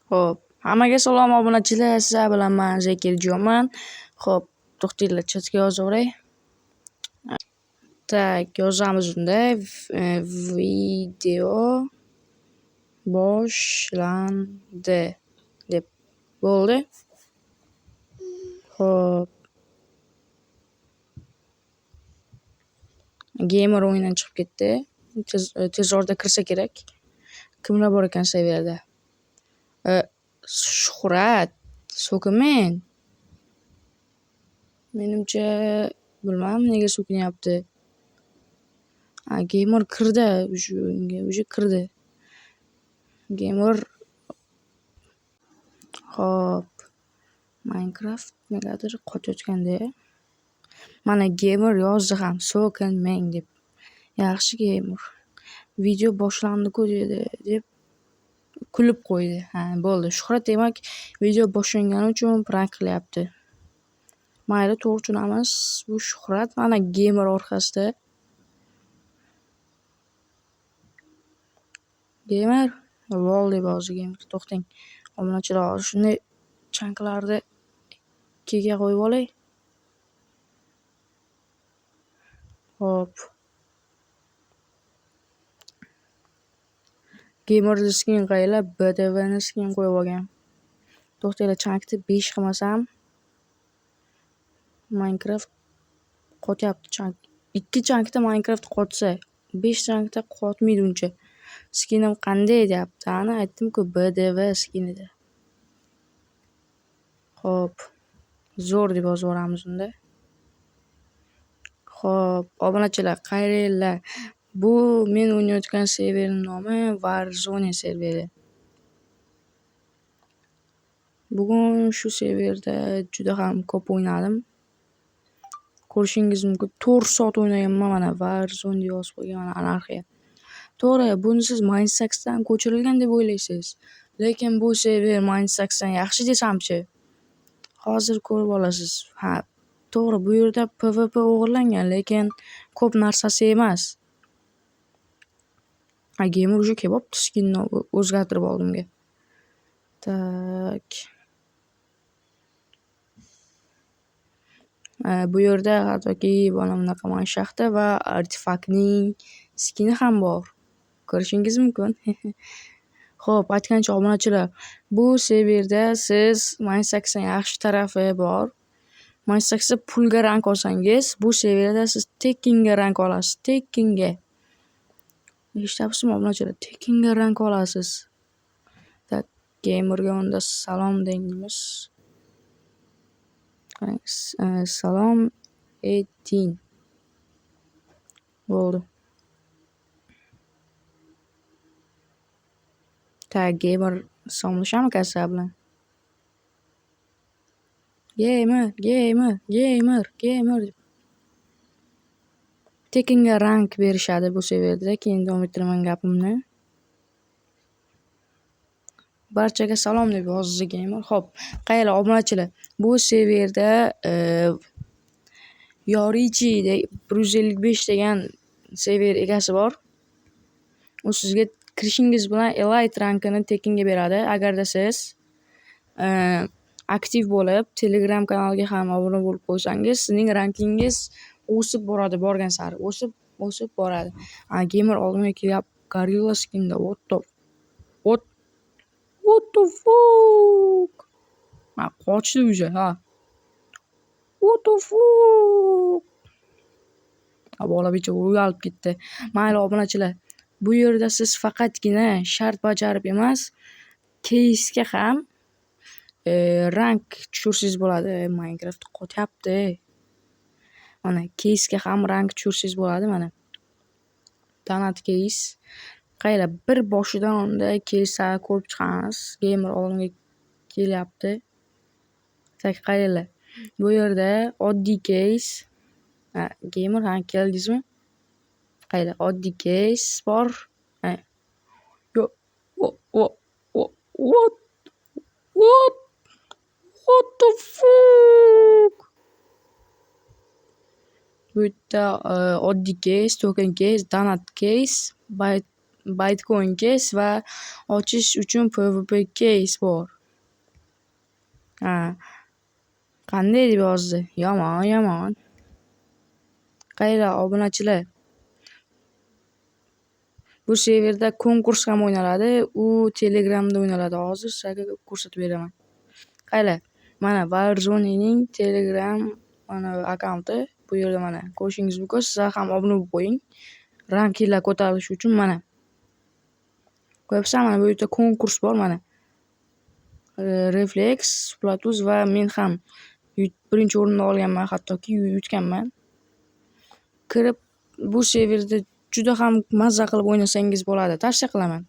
Xo'p, hammaga salom obunachilar, sizlar bilan men Zakirjonman. Xo'p, to'xtinglar, chatga yozaveray. Tak, yozamiz unda. Video boshlandi deb bo'ldi. Xo'p, gamer o'yindan chiqib ketdi. Tez orada kirsa kerak. Kimlar bor ekan serverda? Shuhrat, so'kinmang. Menimcha, bilmam nega so'kinyapti. Gamer kirdi, уже kirdi. Gamer Xo'p, Minecraft negadir qochayotganda. Mana gamer yozdi ham, so'kinmang deb. Yaxshi gamer. Video boshlandi-ku dedi deb kulib qo'ydi. Bo'ldi. Shuhrat demak video boshlangani uchun prank qilyapti. Mayli, to'g'ri tushunamiz. Bu Shuhrat mana gamer orqasida. Gamer, bo'ldi hozir gamer. To'xtang. Obunachilar, shunday chanklarni ikkiga qo'yib olay. Hop. Gamer skin qaylar, BTV ni skin qo'yib olgan. To'xtanglar, chankni 5 qilmasam Minecraft qotyapti chank. 2 chankda Minecraft qotsa, 5 chankda qotmaydi uncha. Skinim qanday deyapti? Ana aytdim-ku, BTV skin edi. Xo'p. Zo'r deb yozib yuboramiz unda. Xo'p, obunachilar, qaranglar. Bu men o'ynayotgan serverning nomi Warzone serveri. Bugun shu serverda juda ham ko'p o'ynadim. Ko'rishingiz mumkin, 4 soat o'ynaganman mana Warzone deb yozib qo'ygan, anarxiya. To'g'ri, buni siz Mindspace'dan ko'chirilgan deb o'ylaysiz. Lekin bu server Mindspace'dan yaxshi desamchi. Hozir ko'rib olasiz. To'g'ri, bu yerda PvP o'g'irlangan, lekin ko'p narsasi emas. Gamer уже kelibdi, skinni o'zgartirib oldimga. Tak. Bu yerda hattoki mana bunaqa shaxta va artefaktning skini ham bor. Ko'rishingiz mumkin. Xo'p, aytgancha obunachilar, bu serverda siz Mindspace'ning yaxshi tarafi bor. Mindspace'da pulga rank olsangiz, bu serverda siz tekinga rank olasiz. Tekinga. Eshityapsizmi obunachilar? Tekinga rank olasiz. Tak, gamerga unda salom deymiz. Salom ayting. Bo'ldi. Tak, gamer salomlashamiz sizlar bilan. Gamer. Tekinga rank berishadi bu serverda. Keyin davom ettiraman gapimni. Barchaga salom deb yozdi gamer. Xo'p, qaylar obunachilar. Bu serverda Yorichi 155 degan server egasi bor. U sizga kirishingiz bilan Elite rankini tekinga beradi. Agarda siz aktiv bo'lib, Telegram kanaliga ham obuna bo'lib qo'ysangiz, sizning rankingiz o'sib boradi, borgan sari o'sib boradi. Gamer oldimga kelyapti, Gorilla skinda. What the fuck? Qochdi уже, What the fuck? Bola bicha uyalib ketdi. Mayli obunachilar, bu yerda siz faqatgina shart bajarib emas, keysga ham rank tushirsangiz bo'ladi. Minecraft qotyapti. Mana keysga ham rank tushirsangiz bo'ladi mana. Donut keys. Qaylar bir boshidan unda keyslar ko'rib chiqamiz. Gamer oldimga kelyapti. Tak, qaranglar. Bu yerda oddiy keys. Gamer keldingizmi? Qaylar, oddiy keys bor. What the fuck? Bu yerda oddiy keys, token keys, donut keys, Bitcoin Case va ochish uchun PvP Case bor. Qanday deb yozdi? Yomon. Qayra obunachilar. Bu serverda konkurs ham o'ynaladi. U Telegramda o'ynaladi. Hozir sizlarga ko'rsatib beraman. Qayla, mana Warzone'ning Telegram mana akkaunti bu yerda mana ko'rishingiz mumkin. Sizlar ham obuna bo'lib qo'ying. Rankinglar ko'tarilishi uchun mana. Ko'ryapsizlar, mana bu yerda konkurs bor mana. Reflex, Platus va men ham birinchi o'rinni olganman, hattoki yutganman. Kirib bu serverda juda ham mazza qilib o'ynasangiz bo'ladi. Tavsiya qilaman.